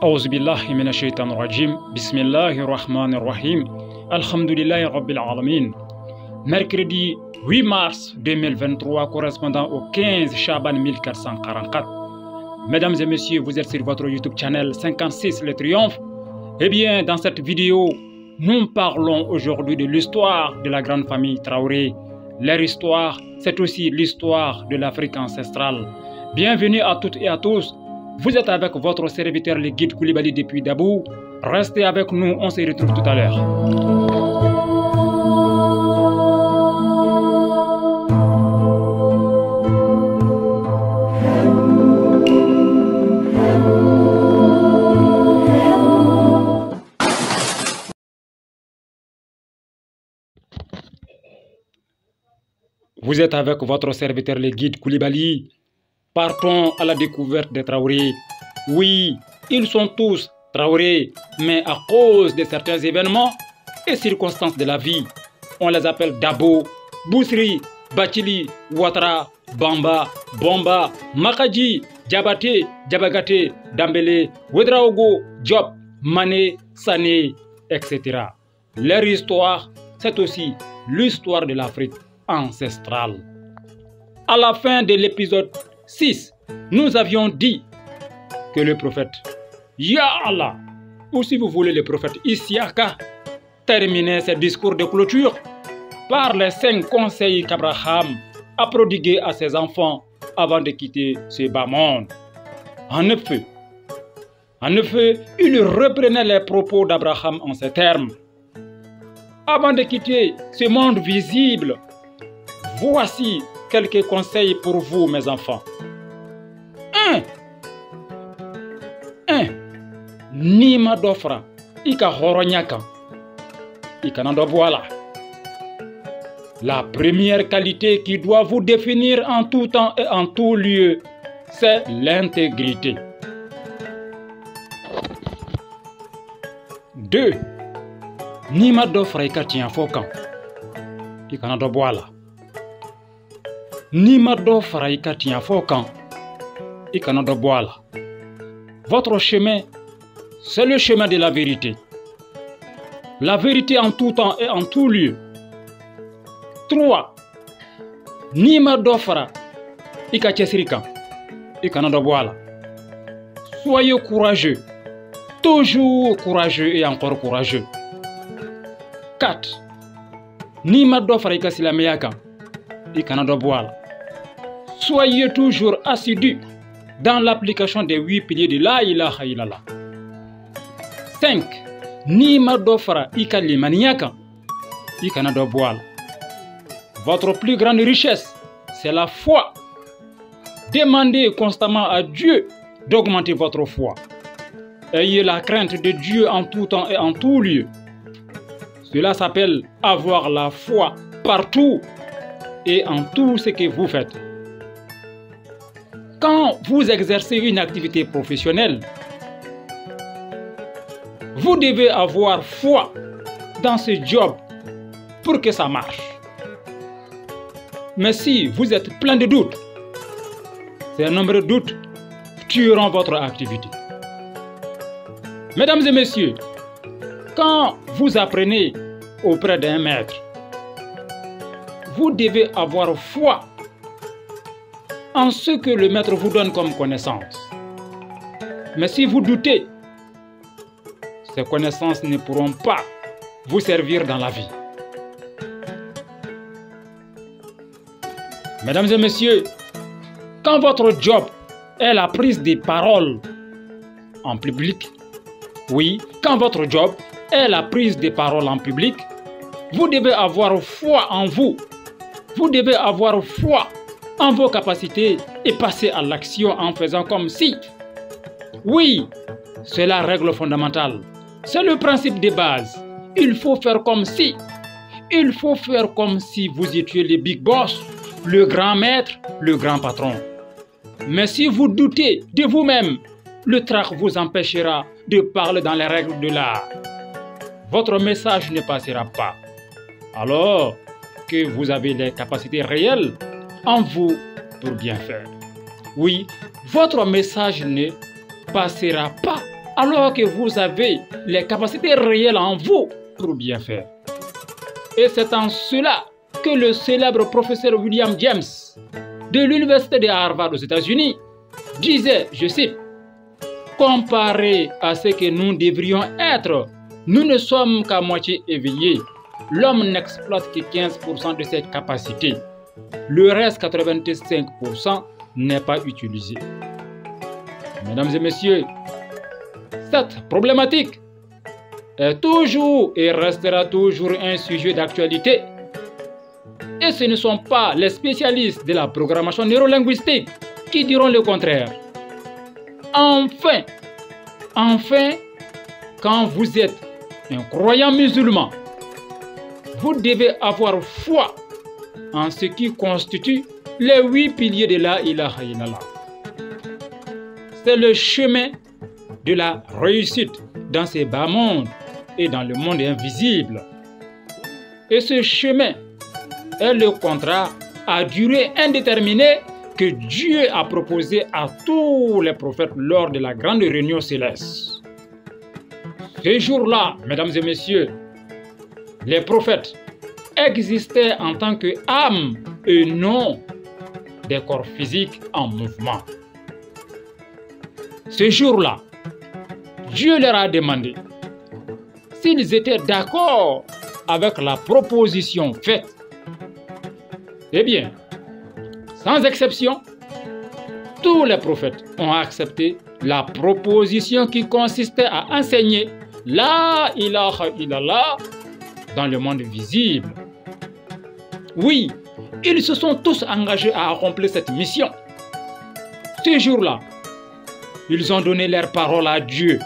أعوذ بالله من الشيطان الرجيم بسم الله الرحمن الرحيم الحمد لله رب العالمين. Mercredi 8 mars 2023 correspondant au 15 Chaban 1444. Mesdames et messieurs, vous êtes sur votre YouTube channel 56 Le Triomphe. Eh bien, dans cette vidéo, nous parlons aujourd'hui de l'histoire de la grande famille Traoré. Leur histoire, c'est aussi l'histoire de l'Afrique ancestrale. Bienvenue à toutes et à tous. Vous êtes avec votre serviteur, le guide Koulibaly depuis Dabou. Restez avec nous, on se retrouve tout à l'heure. Vous êtes avec votre serviteur, le guide Koulibaly. Partons à la découverte des Traoré. Oui, ils sont tous Traoré, mais à cause de certains événements et circonstances de la vie, on les appelle Dabo, Bousri, Bathily, Ouattara, Bamba, Bomba, Makadji, Diabaté, Diabagaté, Dambélé, Ouedraogo, Diop, Mané, Sané, etc. Leur histoire, c'est aussi l'histoire de l'Afrique ancestrale. À la fin de l'épisode 6, nous avions dit que le prophète Ya Allah, ou si vous voulez le prophète Isiaka, terminait ses discours de clôture par les 5 conseils qu'Abraham a prodigués à ses enfants avant de quitter ce bas monde. En effet, il reprenait les propos d'Abraham en ces termes. Avant de quitter ce monde visible, voici quelques conseils pour vous, mes enfants. 1. Nima dofra, ika horonyaka, ika nandoboala. La première qualité qui doit vous définir en tout temps et en tout lieu, c'est l'intégrité. 2. Nima dofra ika tien fokan, ika nandoboala. Nima dofra ika tien fokan, ika nandoboala. Votre chemin, c'est le chemin de la vérité. La vérité en tout temps et en tout lieu. 3. Nima dofra, ika chesirika, ika nandoboala. Soyez courageux, toujours courageux et encore courageux. 4. Nima dofra ika silameyaka, ika nandoboala. Soyez toujours assidus dans l'application des 8 piliers de la ilaha illallah. 5. Nima dofra ika limaniaka, ika nandoboala. Votre plus grande richesse, c'est la foi. Demandez constamment à Dieu d'augmenter votre foi. Ayez la crainte de Dieu en tout temps et en tout lieu. Cela s'appelle avoir la foi partout et en tout ce que vous faites. Quand vous exercez une activité professionnelle, vous devez avoir foi dans ce job pour que ça marche. Mais si vous êtes plein de doutes, ces nombreux doutes tueront votre activité. Mesdames et messieurs, quand vous apprenez auprès d'un maître, vous devez avoir foi en ce que le maître vous donne comme connaissance. Mais si vous doutez, ces connaissances ne pourront pas vous servir dans la vie. Mesdames et messieurs, quand votre job est la prise de parole en public, oui, quand votre job est la prise de parole en public, vous devez avoir foi en vous. Vous devez avoir foi en vos capacités et passer à l'action en faisant comme si. Oui, c'est la règle fondamentale. C'est le principe de base. Il faut faire comme si. Il faut faire comme si vous étiez le big boss, le grand maître, le grand patron. Mais si vous doutez de vous-même, le trac vous empêchera de parler dans les règles de l'art. Votre message ne passera pas. Alors que vous avez les capacités réelles en vous pour bien faire. Oui, votre message ne passera pas alors que vous avez les capacités réelles en vous pour bien faire. Et c'est en cela que le célèbre professeur William James de l'université de Harvard aux États-Unis disait, je cite, « Comparé à ce que nous devrions être, nous ne sommes qu'à moitié éveillés. L'homme n'exploite que 15% de ses capacités. Le reste, 85%, n'est pas utilisé. » Mesdames et messieurs, cette problématique est toujours et restera toujours un sujet d'actualité. Et ce ne sont pas les spécialistes de la programmation neurolinguistique qui diront le contraire. Enfin, quand vous êtes un croyant musulman, vous devez avoir foi en ce qui constitue les 8 piliers de la ilaha illallah. C'est le chemin de la réussite dans ces bas mondes et dans le monde invisible. Et ce chemin est le contrat à durée indéterminée que Dieu a proposé à tous les prophètes lors de la grande réunion céleste. Ce jour-là, mesdames et messieurs, les prophètes existaient en tant qu'âmes et non des corps physiques en mouvement. Ce jour-là, Dieu leur a demandé s'ils étaient d'accord avec la proposition faite. Eh bien, sans exception, tous les prophètes ont accepté la proposition qui consistait à enseigner la ilaha illallah dans le monde visible. Oui, ils se sont tous engagés à accomplir cette mission. Ce jour-là, ils ont donné leur parole à Dieu.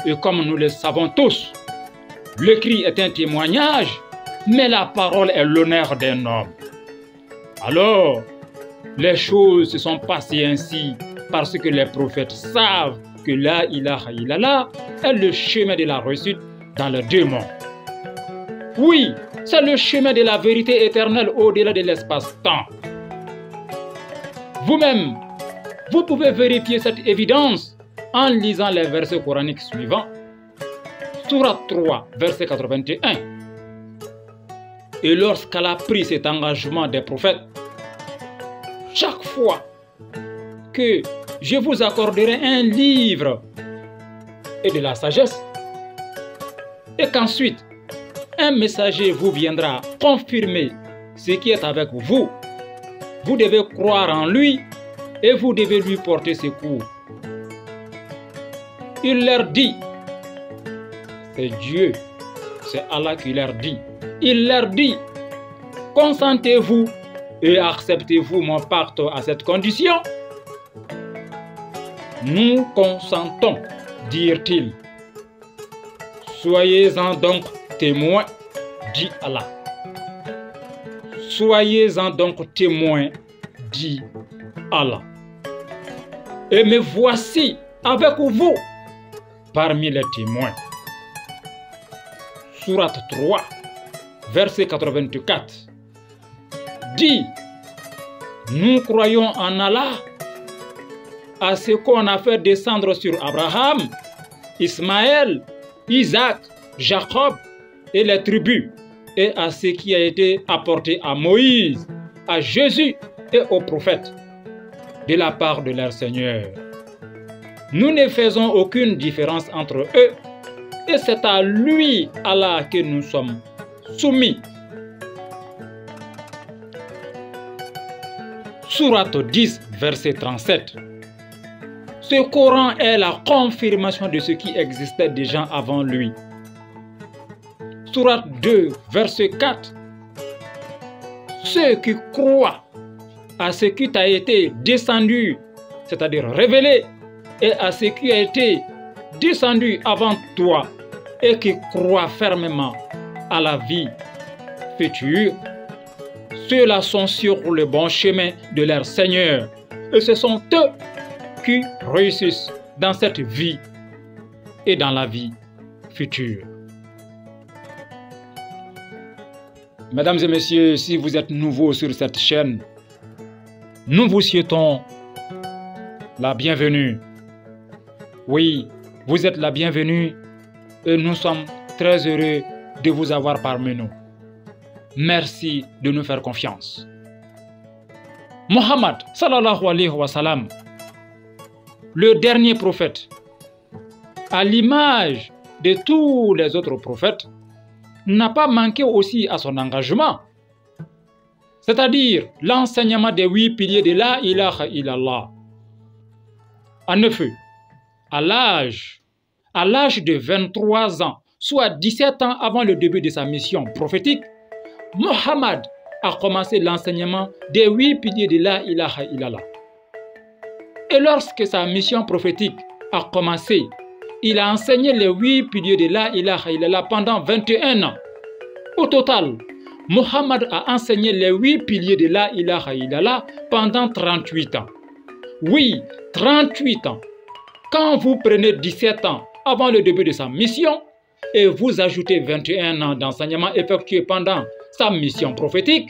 Et comme nous le savons tous, le cri est un témoignage, mais la parole est l'honneur d'un homme. Alors, les choses se sont passées ainsi parce que les prophètes savent que la ilaha illallah est le chemin de la réussite dans les deux mondes. Oui, c'est le chemin de la vérité éternelle au-delà de l'espace-temps. Vous-même, vous pouvez vérifier cette évidence en lisant les versets coraniques suivants. Sourate 3, verset 81. Et lorsqu'elle a pris cet engagement des prophètes, chaque fois que je vous accorderai un livre et de la sagesse, et qu'ensuite un messager vous viendra confirmer ce qui est avec vous, vous devez croire en lui et vous devez lui porter secours. Il leur dit, c'est Dieu, c'est Allah qui leur dit, il leur dit, consentez-vous et acceptez-vous mon pacte à cette condition? Nous consentons, dirent-ils. Soyez-en donc témoins, dit Allah. Soyez-en donc témoins, dit Allah. Et me voici avec vous parmi les témoins. Sourate 3, verset 84. Dit, nous croyons en Allah, à ce qu'on a fait descendre sur Abraham, Ismaël, Isaac, Jacob et les tribus, et à ce qui a été apporté à Moïse, à Jésus et aux prophètes, de la part de leur Seigneur. Nous ne faisons aucune différence entre eux, et c'est à lui, Allah, que nous sommes soumis. Sourate 10, verset 37. Ce Coran est la confirmation de ce qui existait déjà avant lui. Sourate 2, verset 4. Ceux qui croient à ce qui t'a été descendu, c'est-à-dire révélé, et à ce qui a été descendu avant toi, et qui croient fermement à la vie future, ceux-là sont sur le bon chemin de leur Seigneur. Et ce sont eux qui réussissent dans cette vie et dans la vie future. Mesdames et messieurs, si vous êtes nouveaux sur cette chaîne, nous vous souhaitons la bienvenue. Oui, Vous êtes la bienvenue et nous sommes très heureux de vous avoir parmi nous. Merci de nous faire confiance. Mohammed, sallallahu alayhi wa sallam, le dernier prophète, à l'image de tous les autres prophètes, n'a pas manqué aussi à son engagement, c'est-à-dire l'enseignement des 8 piliers de la ilaha illallah. En effet, à l'âge de 23 ans, soit 17 ans avant le début de sa mission prophétique, Mohammed a commencé l'enseignement des 8 piliers de la ilaha illallah. Et lorsque sa mission prophétique a commencé, il a enseigné les 8 piliers de la ilaha illallah pendant 21 ans. Au total, Mohammed a enseigné les 8 piliers de la ilaha illallah pendant 38 ans. Oui, 38 ans. Quand vous prenez 17 ans avant le début de sa mission et vous ajoutez 21 ans d'enseignement effectué pendant sa mission prophétique,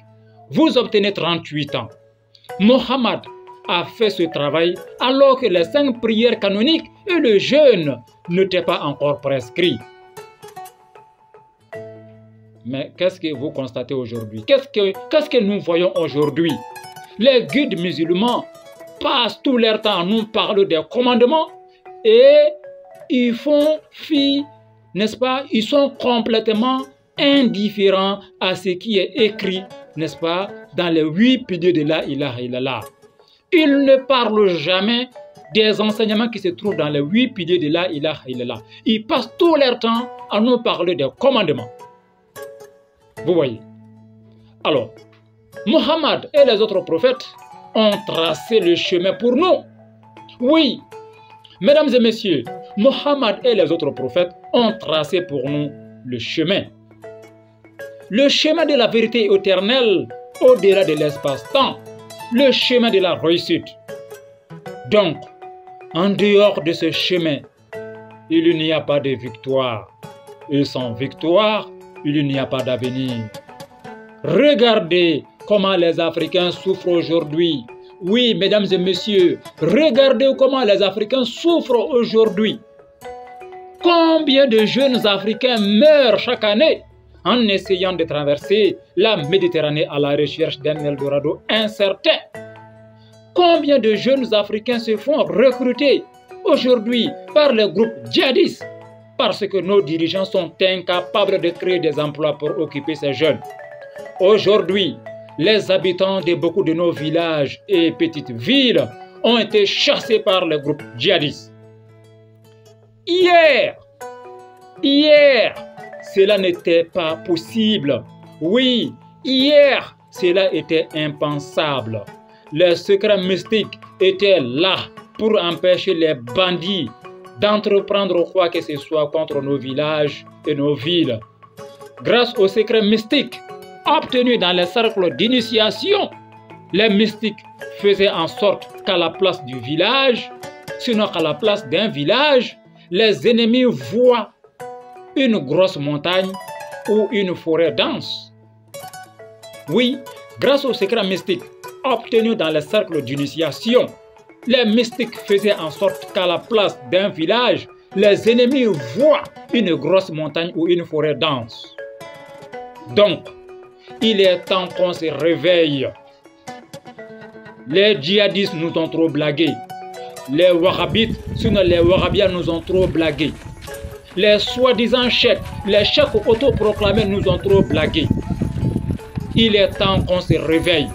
vous obtenez 38 ans. Mohammed a fait ce travail alors que les 5 prières canoniques et le jeûne n'étaient pas encore prescrits. Mais qu'est-ce que vous constatez aujourd'hui? Qu'est-ce que nous voyons aujourd'hui? Les guides musulmans passent tout leur temps à nous parler des commandements et ils font fi, n'est-ce pas? Ils sont complètement indifférents à ce qui est écrit, n'est-ce pas, dans les 8 piliers de la ilaha illallah. Ils ne parlent jamais des enseignements qui se trouvent dans les 8 piliers de la ilaha illallah. Ils passent tout leur temps à nous parler des commandements. Vous voyez. Alors, Mohammed et les autres prophètes ont tracé le chemin pour nous. Oui, mesdames et messieurs, Mohammed et les autres prophètes ont tracé pour nous le chemin. Le chemin de la vérité éternelle au-delà de l'espace-temps. Le chemin de la réussite. Donc, en dehors de ce chemin, il n'y a pas de victoire. Et sans victoire, il n'y a pas d'avenir. Regardez comment les Africains souffrent aujourd'hui. Oui, mesdames et messieurs, regardez comment les Africains souffrent aujourd'hui. Combien de jeunes Africains meurent chaque année en essayant de traverser la Méditerranée à la recherche d'un Eldorado incertain? Combien de jeunes Africains se font recruter aujourd'hui par les groupes djihadistes parce que nos dirigeants sont incapables de créer des emplois pour occuper ces jeunes? Aujourd'hui, les habitants de beaucoup de nos villages et petites villes ont été chassés par les groupes djihadistes. Hier, cela n'était pas possible. Oui, hier, cela était impensable. Les secrets mystiques étaient là pour empêcher les bandits d'entreprendre quoi que ce soit contre nos villages et nos villes. Grâce aux secrets mystiques obtenus dans les cercles d'initiation, les mystiques faisaient en sorte qu'à la place du village, sinon qu'à la place d'un village, les ennemis voient une grosse montagne ou une forêt dense. Oui, grâce aux secrets mystiques obtenus dans les cercles d'initiation, les mystiques faisaient en sorte qu'à la place d'un village, les ennemis voient une grosse montagne ou une forêt dense. Donc, il est temps qu'on se réveille. Les djihadistes nous ont trop blagué. Les wahhabites, sinon les wahhabiens nous ont trop blagué. Les soi-disant cheikhs, les cheikhs autoproclamés nous ont trop blagué. Il est temps qu'on se réveille.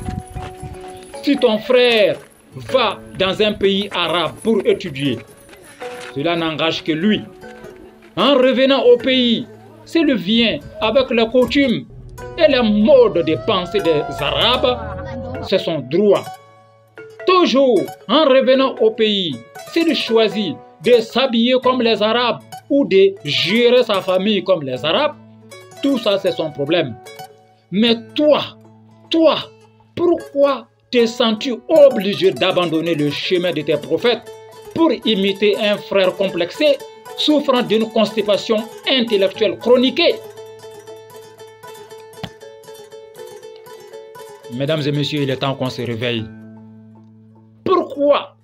Si ton frère va dans un pays arabe pour étudier, cela n'engage que lui. En revenant au pays, s'il vient avec les coutumes et les modes de pensée des Arabes, c'est son droit. Toujours en revenant au pays, s'il choisit de s'habiller comme les Arabes ou de gérer sa famille comme les Arabes, tout ça c'est son problème. Mais toi, pourquoi te sens-tu obligé d'abandonner le chemin de tes prophètes pour imiter un frère complexé souffrant d'une constipation intellectuelle chroniquée? Mesdames et messieurs, il est temps qu'on se réveille. Pourquoi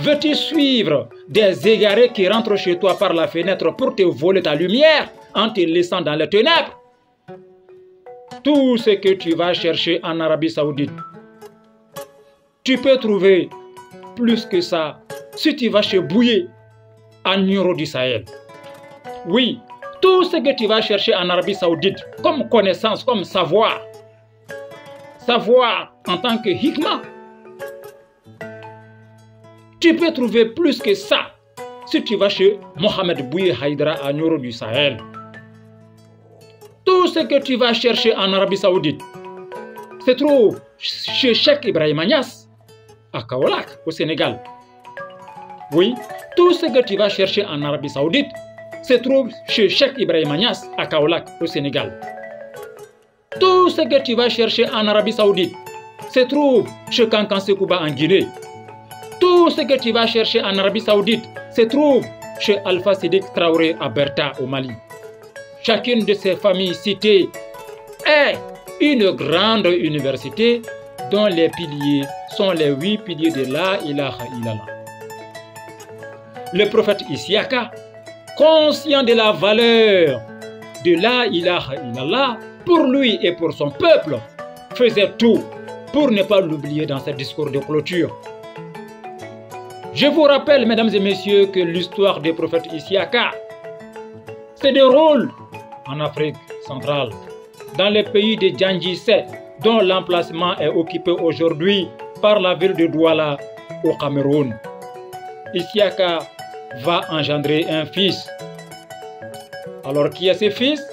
Veux-tu suivre des égarés qui rentrent chez toi par la fenêtre pour te voler ta lumière en te laissant dans les ténèbres? Tout ce que tu vas chercher en Arabie Saoudite, tu peux trouver plus que ça si tu vas chez Bouye, en Euro du Sahel. Oui, tout ce que tu vas chercher en Arabie Saoudite, comme connaissance, comme savoir en tant que hikma, tu peux trouver plus que ça si tu vas chez Mohamed Bouye Haïdara en Euro du Sahel. Tout ce que tu vas chercher en Arabie Saoudite se trouve chez Cheikh Ibrahim Niass à Kaolack, au Sénégal. Oui, tout ce que tu vas chercher en Arabie Saoudite se trouve chez Cheikh Ibrahim Niass à Kaolack, au Sénégal. Tout ce que tu vas chercher en Arabie Saoudite se trouve chez Kankan Sekouba en Guinée. Tout ce que tu vas chercher en Arabie Saoudite se trouve chez Alpha Siddiq Traoré à Berta, au Mali. Chacune de ces familles citées est une grande université dont les piliers sont les 8 piliers de la ilaha illallah. Le prophète Isiaka, conscient de la valeur de la ilaha illallah pour lui et pour son peuple, faisait tout pour ne pas l'oublier dans ses discours de clôture. Je vous rappelle, mesdames et messieurs, que l'histoire des prophètes Isiaka se déroule en Afrique centrale, dans le pays de Djandjisse, dont l'emplacement est occupé aujourd'hui par la ville de Douala au Cameroun. Isiaka va engendrer un fils. Alors qui est ce fils?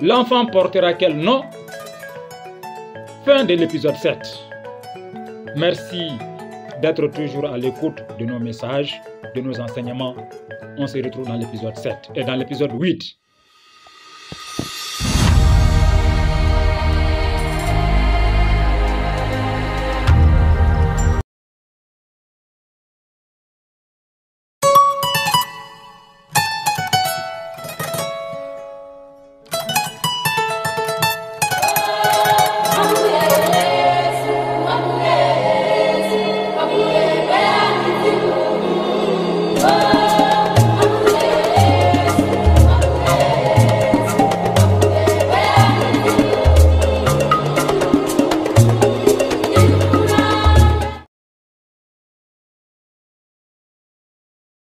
L'enfant portera quel nom? Fin de l'épisode 7. Merci d'être toujours à l'écoute de nos messages, de nos enseignements. On se retrouve dans l'épisode 7 et dans l'épisode 8.